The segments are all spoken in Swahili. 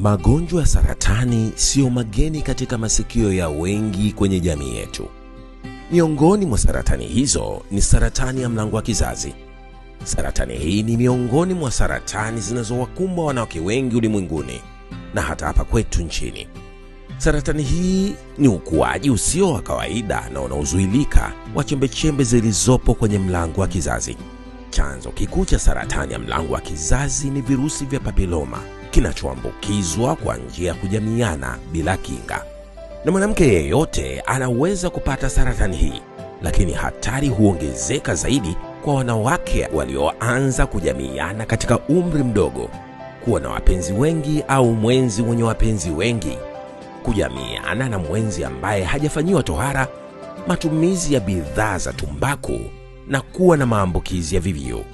Magonjwa ya saratani sio mageni katika masikio ya wengi kwenye jamii yetu. Miongoni mwa saratani hizo ni saratani ya mlango wa kizazi. Saratani hii ni miongoni mwa saratani zinazowakumba wanawake wengi ulimwenguni na hata hapa kwetu nchini. Saratani hii ni ukuaji usio wa kawaida na unaozuilika wa chembechembe zilizopo kwenye mlango wa kizazi. Chanzo kikuu cha saratani ya mlango wa kizazi ni virusi vya papiloma, kinachoambukizwa kwa njia ya kujamiiana bila kinga. Na mwanamke yeyote anaweza kupata saratani hii, lakini hatari huongezeka zaidi kwa wanawake walioanza kujamiiana katika umri mdogo, kuwa na wapenzi wengi au mwenzi mwenye wapenzi wengi, kujamiiana na mwenzi ambaye hajafanyiwa tohara, matumizi ya bidhaa za tumbaku na kuwa na maambukizi ya VVU.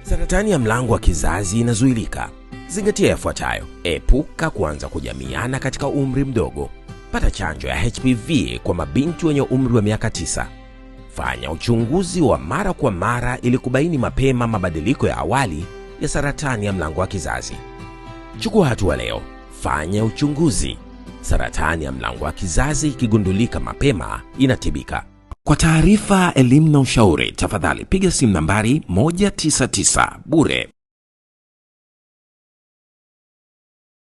Saratani ya mlango wa kizazi inazuilika. Zingatia yafuatayo: epuka kuanza kujamiiana katika umri mdogo. Pata chanjo ya HPV kwa mabinti wenye umri wa miaka 9. Fanya uchunguzi wa mara kwa mara ili kubaini mapema mabadiliko ya awali ya saratani ya mlango wa kizazi. Chukua hatua leo. Fanya uchunguzi. Saratani ya mlango wa kizazi ikigundulika mapema inatibika. Kwa taarifa, elimu na ushauri, tafadhali piga simu nambari 199 bure.